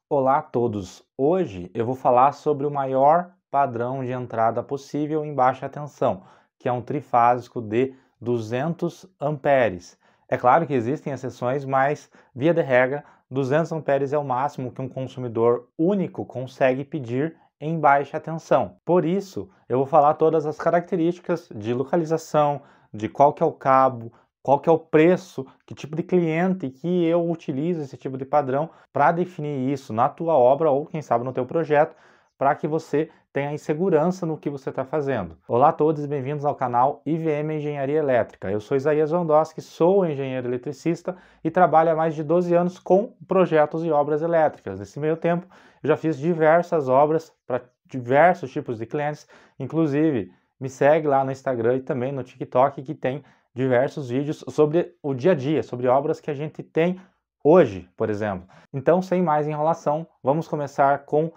Olá a todos! Hoje eu vou falar sobre o maior padrão de entrada possível em baixa tensão, que é um trifásico de 200 amperes. É claro que existem exceções, mas via de regra, 200 amperes é o máximo que um consumidor único consegue pedir em baixa tensão. Por isso, eu vou falar todas as características de localização, de qual que é o cabo, qual que é o preço, que tipo de cliente que eu utilizo esse tipo de padrão para definir isso na tua obra ou quem sabe no teu projeto, para que você tenha segurança no que você está fazendo. Olá a todos e bem-vindos ao canal IVM Engenharia Elétrica. Eu sou Isaías Wandowski, sou engenheiro eletricista e trabalho há mais de 12 anos com projetos e obras elétricas. Nesse meio tempo, eu já fiz diversas obras para diversos tipos de clientes, inclusive me segue lá no Instagram e também no TikTok, que tem diversos vídeos sobre o dia a dia, sobre obras que a gente tem hoje, por exemplo. Então, sem mais enrolação, vamos começar com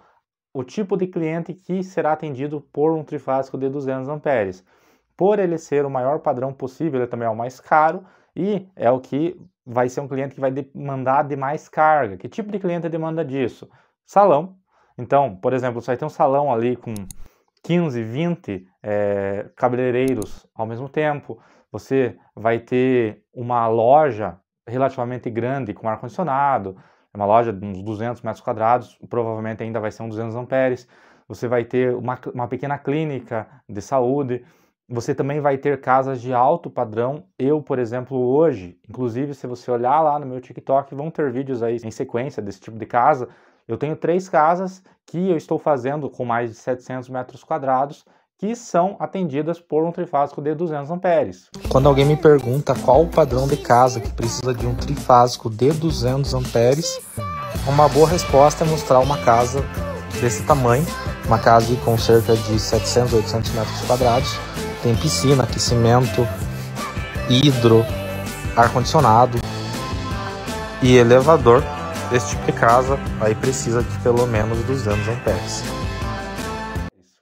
o tipo de cliente que será atendido por um trifásico de 200 amperes. Por ele ser o maior padrão possível, ele também é o mais caro e é o que vai ser um cliente que vai demandar de mais carga. Que tipo de cliente demanda disso? Salão. Então, por exemplo, você vai ter um salão ali com 15, 20 cabeleireiros ao mesmo tempo. Você vai ter uma loja relativamente grande com ar-condicionado, uma loja de uns 200 metros quadrados, provavelmente ainda vai ser um 200 amperes. Você vai ter uma pequena clínica de saúde. Você também vai ter casas de alto padrão. Eu, por exemplo, hoje, inclusive se você olhar lá no meu TikTok, vão ter vídeos aí em sequência desse tipo de casa. Eu tenho 3 casas que eu estou fazendo com mais de 700 metros quadrados, que são atendidas por um trifásico de 200 amperes. Quando alguém me pergunta qual o padrão de casa que precisa de um trifásico de 200 amperes, uma boa resposta é mostrar uma casa desse tamanho, uma casa com cerca de 700, 800 metros quadrados, tem piscina, aquecimento, hidro, ar-condicionado e elevador. Esse tipo de casa aí precisa de pelo menos 200 amperes.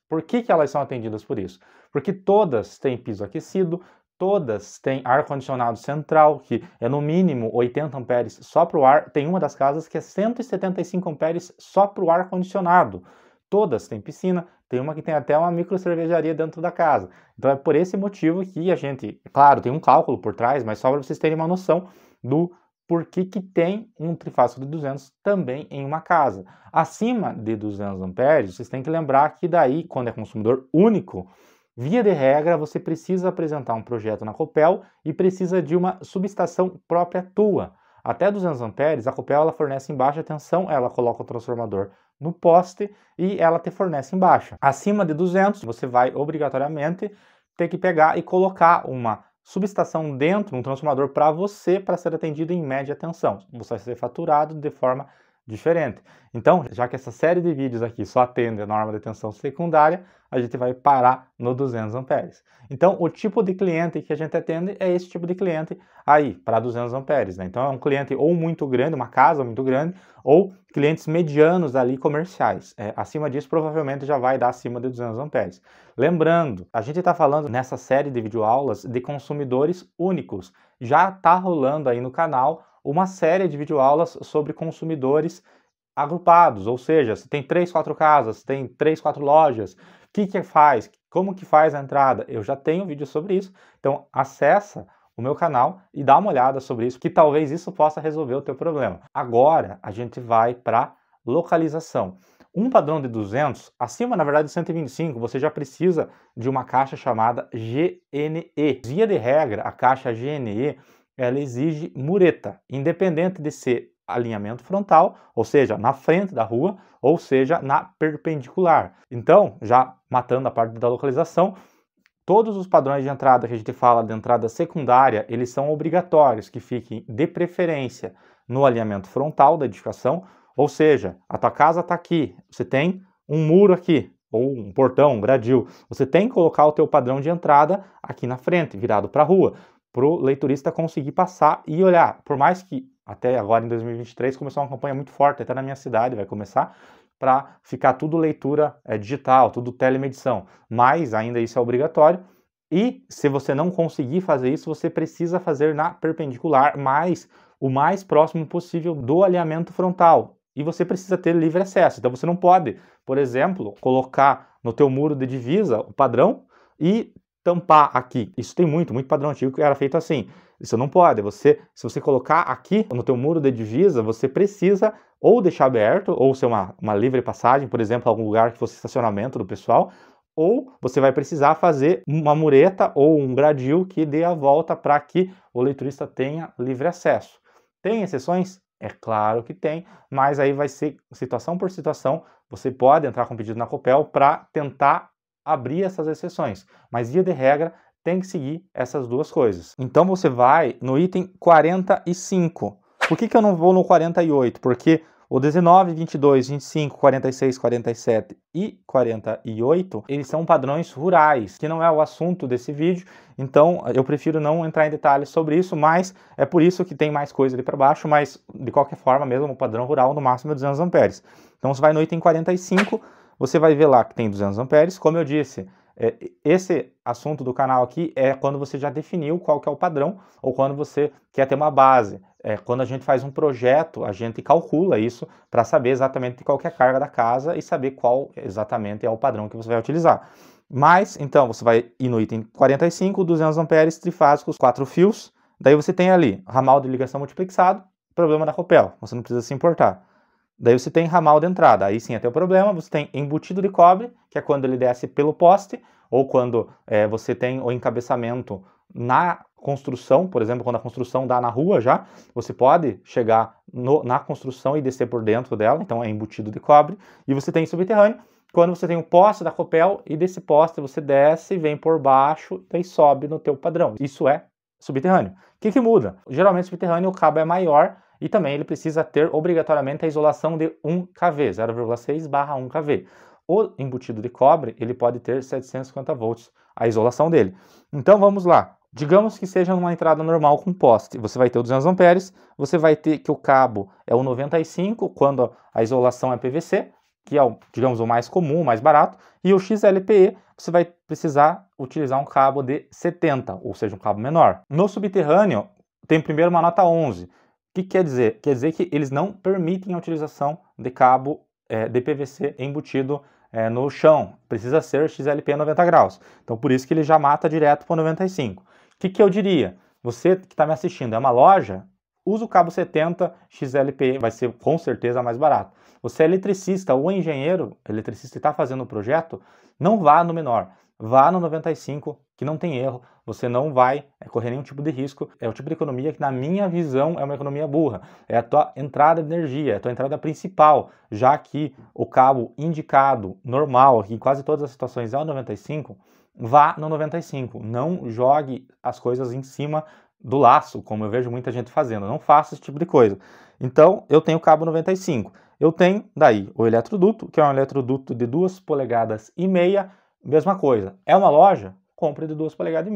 Por que elas são atendidas por isso? Porque todas têm piso aquecido, todas têm ar-condicionado central, que é no mínimo 80 amperes só para o ar. Tem uma das casas que é 175 amperes só para o ar-condicionado. Todas têm piscina, tem uma que tem até uma micro cervejaria dentro da casa. Então é por esse motivo que a gente, claro, tem um cálculo por trás, mas só para vocês terem uma noção do por que tem um trifásico de 200 também em uma casa. Acima de 200 amperes, vocês têm que lembrar que daí, quando é consumidor único, via de regra, você precisa apresentar um projeto na Copel e precisa de uma subestação própria tua. Até 200 amperes, a Copel ela fornece em baixa tensão, ela coloca o transformador no poste e ela te fornece em baixa. Acima de 200, você vai obrigatoriamente ter que pegar e colocar uma subestação dentro, um transformador para você, para ser atendido em média tensão. Você vai ser faturado de forma diferente. Então, já que essa série de vídeos aqui só atende a norma de tensão secundária, a gente vai parar no 200 amperes. Então, o tipo de cliente que a gente atende é esse tipo de cliente aí, para 200 amperes. Né? Então, é um cliente ou muito grande, uma casa muito grande, ou clientes medianos ali comerciais. Acima disso, provavelmente já vai dar acima de 200 amperes. Lembrando, a gente está falando nessa série de videoaulas de consumidores únicos. Já está rolando aí no canal uma série de videoaulas sobre consumidores agrupados, ou seja, se tem 3, 4 casas, tem 3, 4 lojas, o que faz, como que faz a entrada, eu já tenho vídeo sobre isso, então acessa o meu canal e dá uma olhada sobre isso, que talvez isso possa resolver o teu problema. Agora a gente vai para localização. Um padrão de 200, acima na verdade de 125, você já precisa de uma caixa chamada GNE. Via de regra, a caixa GNE ela exige mureta, independente de ser alinhamento frontal, ou seja, na frente da rua, ou seja, na perpendicular. Então, já matando a parte da localização, todos os padrões de entrada que a gente fala de entrada secundária, eles são obrigatórios que fiquem de preferência no alinhamento frontal da edificação, ou seja, a tua casa está aqui, você tem um muro aqui, ou um portão, um gradil, você tem que colocar o teu padrão de entrada aqui na frente, virado para a rua, para o leiturista conseguir passar e olhar. Por mais que até agora em 2023 começou uma campanha muito forte, até na minha cidade vai começar, para ficar tudo leitura digital, tudo telemedição, mas ainda isso é obrigatório. E se você não conseguir fazer isso, você precisa fazer na perpendicular, mas o mais próximo possível do alinhamento frontal. e você precisa ter livre acesso. Então você não pode, por exemplo, colocar no teu muro de divisa o padrão e tampar aqui. Isso tem muito padrão antigo que era feito assim. Isso não pode. Se você colocar aqui no teu muro de divisa, você precisa ou deixar aberto, ou ser uma livre passagem, por exemplo, algum lugar que fosse estacionamento do pessoal, ou você vai precisar fazer uma mureta ou um gradil que dê a volta para que o leiturista tenha livre acesso. Tem exceções? É claro que tem, mas aí vai ser situação por situação. Você pode entrar com pedido na Copel para tentar abrir essas exceções, mas via de regra tem que seguir essas duas coisas. Então você vai no item 45. Por que eu não vou no 48? Porque o 19, 22, 25, 46, 47 e 48, eles são padrões rurais, que não é o assunto desse vídeo, então eu prefiro não entrar em detalhes sobre isso, mas é por isso que tem mais coisa ali para baixo, mas de qualquer forma mesmo o padrão rural no máximo é 200 amperes. Então você vai no item 45, você vai ver lá que tem 200 amperes, como eu disse, esse assunto do canal aqui é quando você já definiu qual que é o padrão ou quando você quer ter uma base. Quando a gente faz um projeto, a gente calcula isso para saber exatamente qual que é a carga da casa e saber qual exatamente é o padrão que você vai utilizar. Mas, então, você vai ir no item 45, 200 amperes, trifásicos, 4 fios. Daí você tem ali ramal de ligação multiplexado, problema da Copel, você não precisa se importar. Daí você tem ramal de entrada, aí sim é teu problema. Você tem embutido de cobre, que é quando ele desce pelo poste, ou quando você tem o encabeçamento na construção, por exemplo, quando a construção dá na rua já, você pode chegar na construção e descer por dentro dela, então é embutido de cobre. E você tem subterrâneo, quando você tem o poste da Copel e desse poste você desce, vem por baixo e sobe no teu padrão. Isso é subterrâneo. O que muda? Geralmente subterrâneo o cabo é maior, e também ele precisa ter obrigatoriamente a isolação de 1 kV, 0,6/1 kV. O embutido de cobre, ele pode ter 750 volts, a isolação dele. Então vamos lá. Digamos que seja numa entrada normal com poste. Você vai ter o 200 amperes, você vai ter que o cabo é o 95, quando a isolação é PVC, que é, digamos, o mais comum, o mais barato, e o XLPE, você vai precisar utilizar um cabo de 70, ou seja, um cabo menor. No subterrâneo, tem primeiro uma nota 11. O que quer dizer? Quer dizer que eles não permitem a utilização de cabo de PVC embutido no chão. Precisa ser XLP 90 graus. Então, por isso que ele já mata direto para 95. O que eu diria? Você que está me assistindo é uma loja, usa o cabo 70 XLP, vai ser com certeza mais barato. Você é eletricista ou engenheiro, eletricista e está fazendo o projeto, não vá no menor. Vá no 95, que não tem erro, você não vai correr nenhum tipo de risco. É o tipo de economia que, na minha visão, é uma economia burra. É a tua entrada de energia, é a tua entrada principal, já que o cabo indicado, normal, em quase todas as situações é o 95, vá no 95. Não jogue as coisas em cima do laço, como eu vejo muita gente fazendo. Não faça esse tipo de coisa. Então, eu tenho o cabo 95. Eu tenho, daí, o eletroduto, que é um eletroduto de 2,5 polegadas. Mesma coisa, é uma loja? Compre de 2,5 polegadas.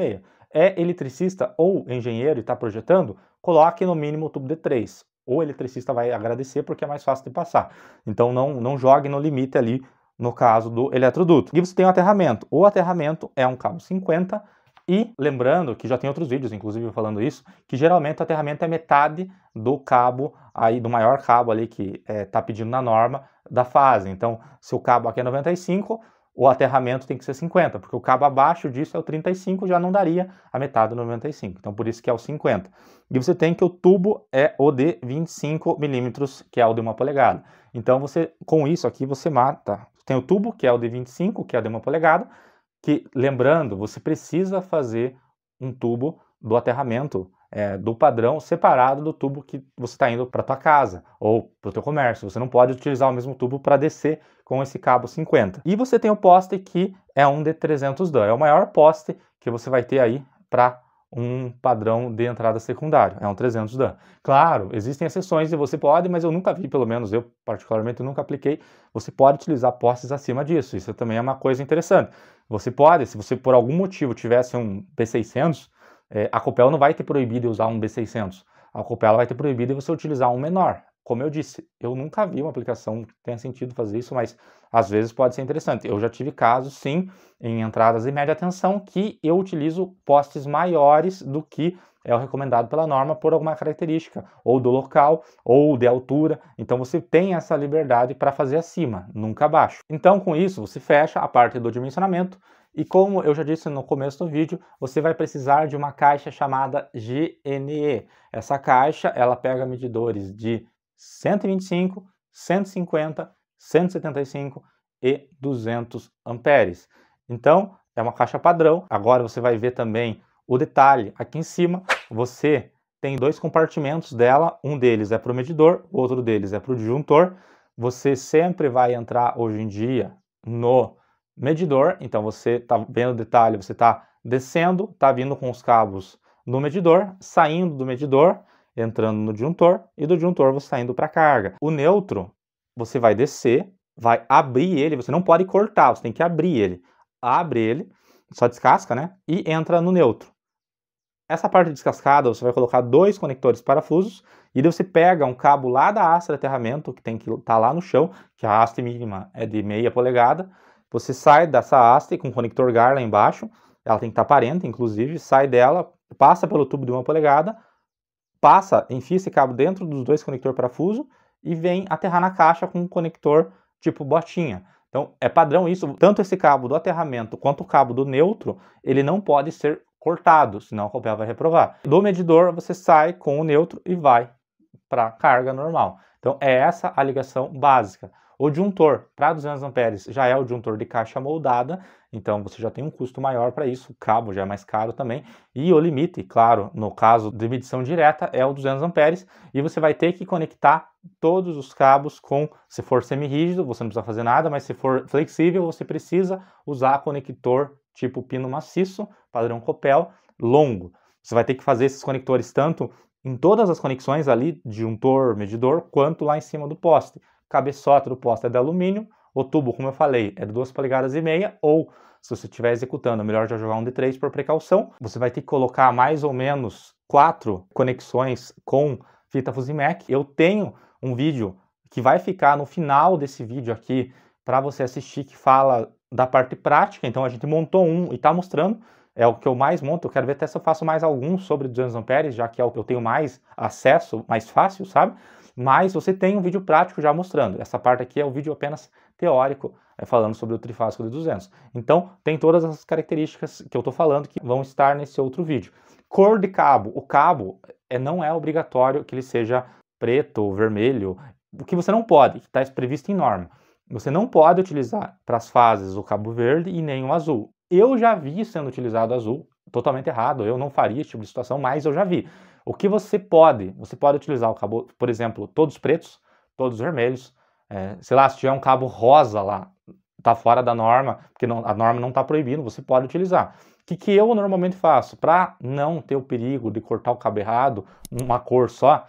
É eletricista ou engenheiro e está projetando? Coloque no mínimo o tubo de 3. O eletricista vai agradecer porque é mais fácil de passar. Então não jogue no limite ali, no caso do eletroduto. E você tem o aterramento. O aterramento é um cabo 50 e lembrando que já tem outros vídeos, inclusive falando isso, que geralmente o aterramento é metade do cabo, aí do maior cabo ali que está pedindo na norma da fase. Então, se o cabo aqui é 95, o aterramento tem que ser 50, porque o cabo abaixo disso é o 35, já não daria a metade do 95. Então, por isso que é o 50. E você tem que o tubo é o de 25 milímetros, que é o de 1 polegada. Então, com isso aqui, você mata. Tem o tubo, que é o de 25, que é o de 1 polegada, que, lembrando, você precisa fazer um tubo do aterramento do padrão separado do tubo que você está indo para a tua casa ou para o teu comércio. Você não pode utilizar o mesmo tubo para descer com esse cabo 50. E você tem o poste que é um de 300 Dan. É o maior poste que você vai ter aí para um padrão de entrada secundária. É um 300 Dan. Claro, existem exceções e você pode, mas eu nunca vi, pelo menos eu particularmente nunca apliquei, você pode utilizar postes acima disso. Isso também é uma coisa interessante. Você pode, se você por algum motivo tivesse um B600, a Copel não vai ter proibido de usar um B600. A Copel vai ter proibido de você utilizar um menor. Como eu disse, eu nunca vi uma aplicação que tenha sentido fazer isso, mas às vezes pode ser interessante. Eu já tive casos, sim, em entradas de média tensão, que eu utilizo postes maiores do que é o recomendado pela norma por alguma característica, ou do local, ou de altura. Então você tem essa liberdade para fazer acima, nunca abaixo. Então com isso você fecha a parte do dimensionamento e, como eu já disse no começo do vídeo, você vai precisar de uma caixa chamada GNE. Essa caixa ela pega medidores de 125, 150, 175 e 200 amperes. Então é uma caixa padrão. Agora você vai ver também o detalhe. Aqui em cima você tem dois compartimentos dela, um deles é para o medidor, o outro deles é para o disjuntor. Você sempre vai entrar hoje em dia no medidor, então você está vendo o detalhe, você está descendo, está vindo com os cabos no medidor, saindo do medidor, entrando no disjuntor, e do disjuntor você está indo para a carga. O neutro, você vai descer, vai abrir ele, você não pode cortar, você tem que abrir ele. Abre ele, só descasca, né? E entra no neutro. Essa parte descascada, você vai colocar dois conectores parafusos, e daí você pega um cabo lá da haste de aterramento, que tem que estar lá no chão, que a haste mínima é de 0,5 polegada. Você sai dessa haste com o conector GAR lá embaixo, ela tem que estar aparente, inclusive, sai dela, passa pelo tubo de 1 polegada, enfia esse cabo dentro dos dois conectores parafuso e vem aterrar na caixa com um conector tipo botinha. Então é padrão isso, tanto esse cabo do aterramento quanto o cabo do neutro, ele não pode ser cortado, senão a Copel vai reprovar. Do medidor você sai com o neutro e vai para a carga normal. Então é essa a ligação básica. O disjuntor para 200 amperes já é o disjuntor de caixa moldada, então você já tem um custo maior para isso, o cabo já é mais caro também, e o limite, claro, no caso de medição direta, é o 200 amperes, e você vai ter que conectar todos os cabos com, se for semi-rígido, você não precisa fazer nada, mas se for flexível, você precisa usar conector tipo pino maciço, padrão Copel, longo. Você vai ter que fazer esses conectores tanto em todas as conexões ali, disjuntor, medidor, quanto lá em cima do poste. Cabeçota do poste é de alumínio, o tubo, como eu falei, é de 2,5 polegadas, ou se você estiver executando, melhor já jogar um de 3 por precaução. Você vai ter que colocar mais ou menos 4 conexões com fita Fusimec. Eu tenho um vídeo que vai ficar no final desse vídeo aqui para você assistir, que fala da parte prática. Então a gente montou um e está mostrando, é o que eu mais monto. Eu quero ver até se eu faço mais alguns sobre 200 amperes, já que é o que eu tenho mais acesso, mais fácil, sabe? Mas você tem um vídeo prático já mostrando. Essa parte aqui é o vídeo apenas teórico, falando sobre o trifásico de 200. Então, tem todas as características que eu estou falando que vão estar nesse outro vídeo. Cor de cabo. O cabo não é obrigatório que ele seja preto ou vermelho. O que você não pode, que está previsto em norma. Você não pode utilizar para as fases o cabo verde e nem o azul. Eu já vi sendo utilizado azul, totalmente errado. Eu não faria esse tipo de situação, mas eu já vi. O que você pode utilizar o cabo, por exemplo, todos pretos, todos vermelhos, sei lá, se tiver um cabo rosa lá, está fora da norma, porque a norma não está proibindo, você pode utilizar. O que eu normalmente faço? Para não ter o perigo de cortar o cabo errado, uma cor só,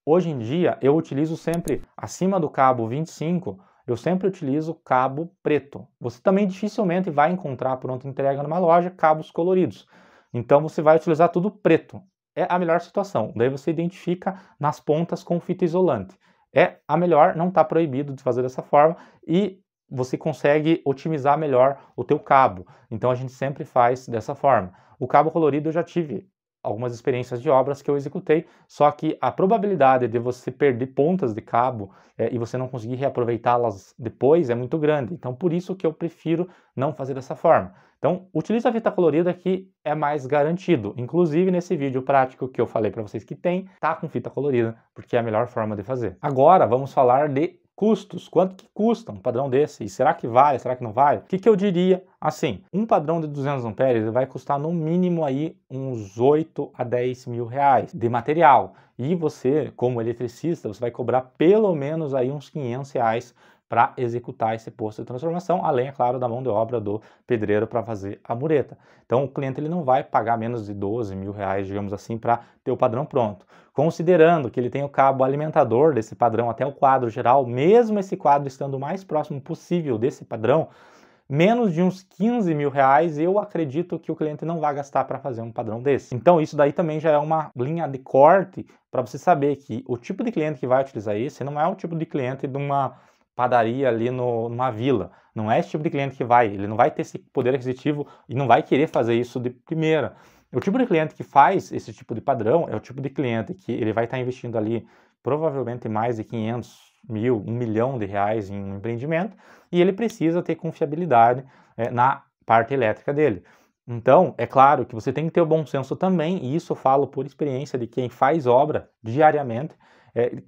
hoje em dia eu utilizo sempre, acima do cabo 25, eu sempre utilizo cabo preto. Você também dificilmente vai encontrar pronta entrega numa loja cabos coloridos. Então você vai utilizar tudo preto. É a melhor situação. Daí você identifica nas pontas com fita isolante. É a melhor, não está proibido de fazer dessa forma e você consegue otimizar melhor o teu cabo. Então a gente sempre faz dessa forma. O cabo colorido eu já tive algumas experiências de obras que eu executei, só que a probabilidade de você perder pontas de cabo e você não conseguir reaproveitá-las depois é muito grande. Então por isso que eu prefiro não fazer dessa forma. Então utilize a fita colorida, que é mais garantido. Inclusive nesse vídeo prático que eu falei para vocês que tem, tá com fita colorida, porque é a melhor forma de fazer. Agora vamos falar de custos. Quanto que custa um padrão desse? E será que vale? Será que não vale? O que eu diria? Assim, um padrão de 200 amperes vai custar no mínimo aí uns 8 a 10 mil reais de material. E você, como eletricista, você vai cobrar pelo menos aí uns 500 reais para executar esse posto de transformação, além, é claro, da mão de obra do pedreiro para fazer a mureta. Então o cliente ele não vai pagar menos de 12 mil reais, digamos assim, para ter o padrão pronto. Considerando que ele tem o cabo alimentador desse padrão até o quadro geral, mesmo esse quadro estando o mais próximo possível desse padrão, menos de uns 15 mil reais eu acredito que o cliente não vai gastar para fazer um padrão desse. Então isso daí também já é uma linha de corte para você saber que o tipo de cliente que vai utilizar esse não é o tipo de cliente de uma padaria ali numa vila. Não é esse tipo de cliente que vai, ele não vai ter esse poder aquisitivo e não vai querer fazer isso de primeira. O tipo de cliente que faz esse tipo de padrão é o tipo de cliente que ele vai estar investindo ali provavelmente mais de 500 mil, 1 milhão de reais em um empreendimento, e ele precisa ter confiabilidade na parte elétrica dele. Então, é claro que você tem que ter o bom senso também, e isso eu falo por experiência de quem faz obra diariamente,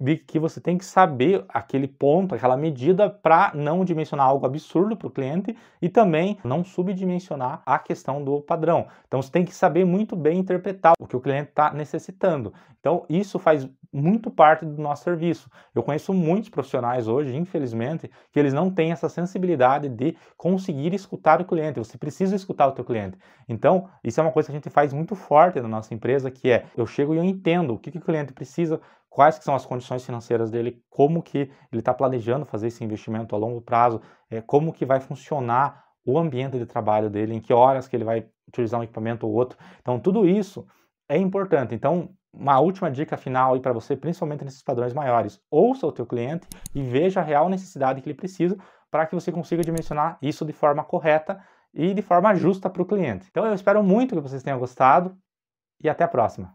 de que você tem que saber aquele ponto, aquela medida para não dimensionar algo absurdo para o cliente e também não subdimensionar a questão do padrão. Então você tem que saber muito bem interpretar o que o cliente está necessitando. Então isso faz muito parte do nosso serviço. Eu conheço muitos profissionais hoje, infelizmente, que eles não têm essa sensibilidade de conseguir escutar o cliente. Você precisa escutar o teu cliente. Então, isso é uma coisa que a gente faz muito forte na nossa empresa, que é, eu chego e eu entendo o que o cliente precisa, quais que são as condições financeiras dele, como que ele está planejando fazer esse investimento a longo prazo, como que vai funcionar o ambiente de trabalho dele, em que horas que ele vai utilizar um equipamento ou outro. Então, tudo isso é importante. Então, uma última dica final aí para você, principalmente nesses padrões maiores, ouça o teu cliente e veja a real necessidade que ele precisa para que você consiga dimensionar isso de forma correta e de forma justa para o cliente. Então, eu espero muito que vocês tenham gostado e até a próxima.